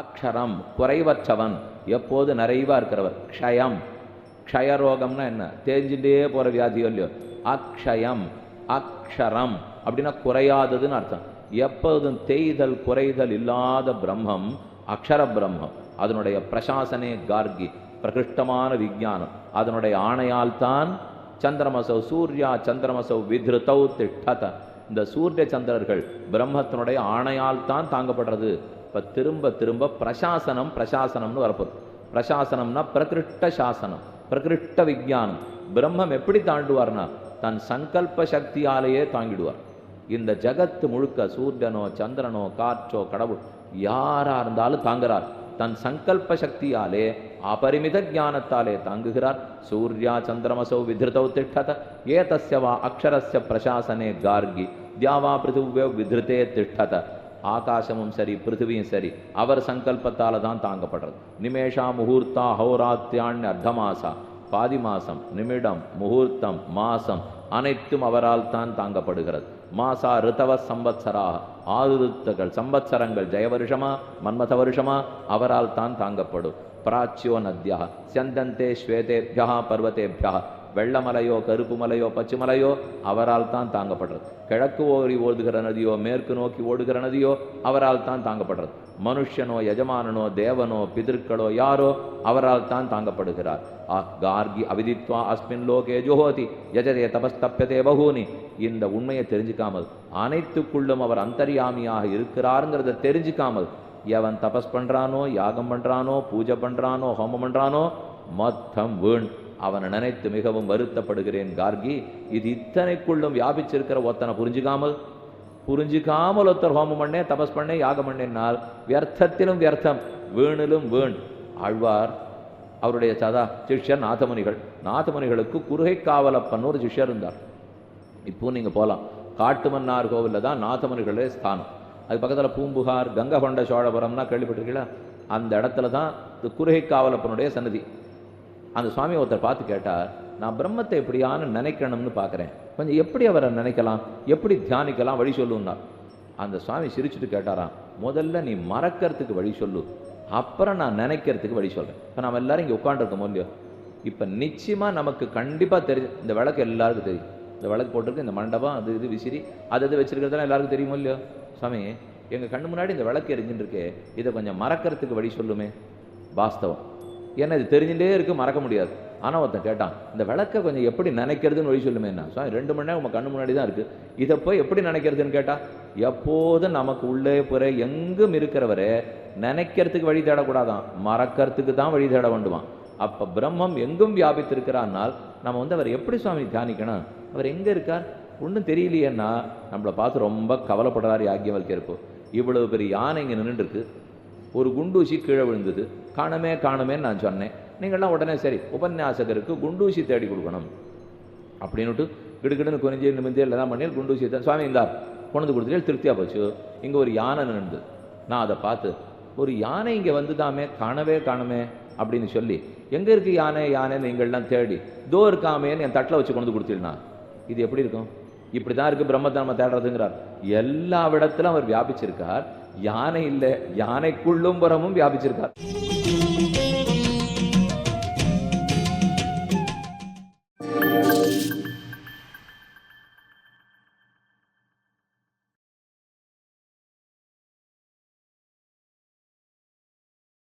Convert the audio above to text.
அக்ஷரம் குறைவற்றவன், எப்போது நிறைவா இருக்கிறவர். க்ஷயம், க்ஷயரோகம்னா என்ன? தேஞ்சிட்டே போற வியாதியோ இல்லையோ. அக்ஷயம் அக்ஷரம் அப்படின்னா குறையாததுன்னு அர்த்தம். எப்போதும் தேய்தல் குறைதல் இல்லாத பிரம்மம் அக்ஷர பிரம்மம். அதனுடைய பிரசாசனே கார்கி, பிரகிருஷ்டமான விஞ்ஞானம். அதனுடைய ஆணையால் தான் சந்திரமசௌ சூர்யா சந்திரமசௌ வித்ருதௌ திஷ்டத. இந்த சூரிய சந்திரர்கள் பிரம்மத்தினுடைய ஆணையால் தான் தாங்கப்படுறது. இப்போ திரும்ப திரும்ப பிரசாசனம் பிரசாசனம்னு வரப்போகுது. பிரசாசனம்னா பிரகிருஷ்ட சாசனம், பிரகிருஷ்ட விஞ்ஞானம். பிரம்மம் எப்படி தாண்டுவார்னா தன் சங்கல்ப சக்தியாலேயே தாங்கிடுவார். இந்த ஜகத்து முழுக்க சூரியனோ சந்திரனோ காற்றோ கடவுள் யாரா இருந்தாலும் தாங்குறார். தன் சங்கல்ப சக்தியாலே அபரிமித ஞானத்தாலே தாங்குகிறார். சூர்யா சந்திரமசௌ வித்ருதௌ திஷ்டத ஏதஸ்ய வா அக்ஷரஸ்ய பிரசாசனே கார்கி தியாவா பிருத்திவ்யோ வித்ருதே திஷ்டத. ஆகாசமும் சரி பிருத்திவியும் சரி அவர் சங்கல்பத்தால தான் தாங்கப்படுறது. நிமேஷா முகூர்த்தா ஹௌராத்தியான் அர்த்தமாசா, பாதி மாசம் நிமிடம் முகூர்த்தம் மாசம் அனைத்தும் அவரால் தான் தாங்கப்படுகிறது. மாசா ரிதவ சம்பத்சரா, 6 ரித்துகள் சம்பத்சரங்கள் ஜெய வருஷமா மன்மத வருஷமா அவரால் தான் தாங்கப்படும். பிராச்சியோ நத்யா சந்தந்தே ஸ்வேதேபியா பர்வதேபியா, வெள்ளமலையோ கருப்பு மலையோ பச்சை மலையோ அவரால் தான் தாங்கப்படுறது. கிழக்கு ஓடி ஓடுகிற நதியோ மேற்கு நோக்கி ஓடுகிற நதியோ அவரால் தான் தாங்கப்படுறது. மனுஷனோ எஜமானனோ தேவனோ பிதற்களோ யாரோ அவரால் தான் தாங்கப்படுகிறார். கார்கி அவிதித்வா அஸ்மின் லோகே ஜோஹோதி யஜதே தபஸ்தப்யதே பகூனி. இந்த உண்மையை தெரிஞ்சுக்காமல், அனைத்துக்குள்ளும் அவர் அந்தர்யாமியாக இருக்கிறாருங்கிறத தெரிஞ்சுக்காமல் எவன் தபஸ் பண்றானோ யாகம் பண்றானோ பூஜை பண்றானோ ஹோமம் பண்றானோ மொத்தம் வீண். அவனை நினைத்து மிகவும் வருத்தப்படுகிறேன் கார்கி. இது இத்தனைக்குள்ளும் வியாபிச்சிருக்கிற ஒத்தனை புரிஞ்சுக்காமல் ஒருத்தர் ஹோமம் பண்ணே தபஸ் பண்ணே யாகம் பண்ணேன்னால் வியர்த்தத்திலும் வியர்த்தம் வீணிலும் வீண். ஆழ்வார் அவருடைய சிஷ்யர் நாதமுனிகள். நாதமுனிகளுக்கு குருகை காவலப்பன் ஒரு சிஷ்யர் இருந்தார். இப்போ நீங்க போகலாம், காட்டுமன்னார் கோவிலில் தான் நாதமுனிகளே ஸ்தானம். அது பக்கத்தில் பூம்புகார் கங்கை கொண்ட சோழபுரம்னா கேள்விப்பட்டிருக்கீங்களா? அந்த இடத்துல தான் குருகை காவலப்பனுடைய சன்னதி. அந்த சுவாமி ஒருத்தர் பார்த்து கேட்டார், நான் பிரம்மத்தை எப்படியானு நினைக்கணும்னு பார்க்குறேன், கொஞ்சம் எப்படி அவரை நினைக்கலாம், எப்படி தியானிக்கலாம், வழி சொல்லுன்னா. அந்த சுவாமி சிரிச்சுட்டு கேட்டாராம், முதல்ல நீ மறக்கிறதுக்கு வழி சொல்லு, அப்புறம் நான் நினைக்கிறதுக்கு வழி சொல்கிறேன். இப்போ நம்ம எல்லாரும் இங்கே உட்காந்துருக்கோம் இல்லையோ, இப்போ நிச்சயமாக நமக்கு கண்டிப்பாக தெரியும். இந்த விளக்கு எல்லாருக்கும் தெரியும், இந்த விளக்கு போட்டிருக்கு, இந்த மண்டபம் அது இது விசிறி அது வச்சிருக்கிறதுலாம் எல்லாருக்கும் தெரியுமோ இல்லையோ. சுவாமி எங்கள் கண்ணு முன்னாடி இந்த விளக்கு எரிஞ்சுட்டு இருக்கே, இதை கொஞ்சம் மறக்கிறதுக்கு வழி சொல்லுமே. வாஸ்தவம், ஏன்னா இது தெரிஞ்சுட்டே இருக்கு, மறக்க முடியாது. ஆனால் ஒருத்தன் கேட்டான், இந்த விளக்கை கொஞ்சம் எப்படி நினைக்கிறதுன்னு வழி சொல்லுமே. என்ன சுவாமி 2 மணி நேரம் உங்கள் கண்ணு முன்னாடி தான் இருக்குது, இதை போய் எப்படி நினைக்கிறதுன்னு கேட்டால், எப்போதும் நமக்கு உள்ளே புற எங்கும் இருக்கிறவரே நினைக்கிறதுக்கு வழி தேடக்கூடாதான், மறக்கிறதுக்கு தான் வழி தேட வேண்டுவான். அப்போ பிரம்மம் எங்கும் வியாபித்திருக்கிறான்னால் நம்ம அவர் எப்படி சுவாமி தியானிக்கணும், அவர் எங்கே இருக்கார் ஒன்றும் தெரியலையேன்னா நம்மளை பார்த்து ரொம்ப கவலைப்படுறாரு யாக்ஞவல்கியர். இவ்வளவு பெரிய யானை இங்கே நின்றுருக்கு, ஒரு குண்டூசி கீழே விழுந்தது, காணமேன்னு நான் சொன்னேன். நீங்கள்லாம் உடனே சரி உபன்யாசகருக்கு குண்டூசி தேடி கொடுக்கணும் அப்படின்னுட்டு கிடுக்கிடுன்னு கொஞ்சம் நிமிந்தே எல்லாம் பண்ணி குண்டூசி தான் சுவாமி இருந்தார் கொண்டு கொடுத்துட்டு திருப்தியாக போச்சு. இங்கே ஒரு யானை நின்று, நான் அதை பார்த்து ஒரு யானை இங்கே வந்துதாமே காணமே அப்படின்னு சொல்லி, எங்கே இருக்குது யானைன்னு நீங்கள்லாம் தேடி தோ இருக்காமேன்னு என் தட்டில் வச்சு கொண்டு கொடுத்துருந்தா இது எப்படி இருக்கும்? இப்படி தான் இருக்குது பிரம்மத்தை நம்ம தேடுறதுங்கிறார். எல்லா இடத்திலும் அவர் வியாபிச்சிருக்கார். யானை இல்லை, யானைக்குள்ளும் புறமும் வியாபிச்சிருக்கார்.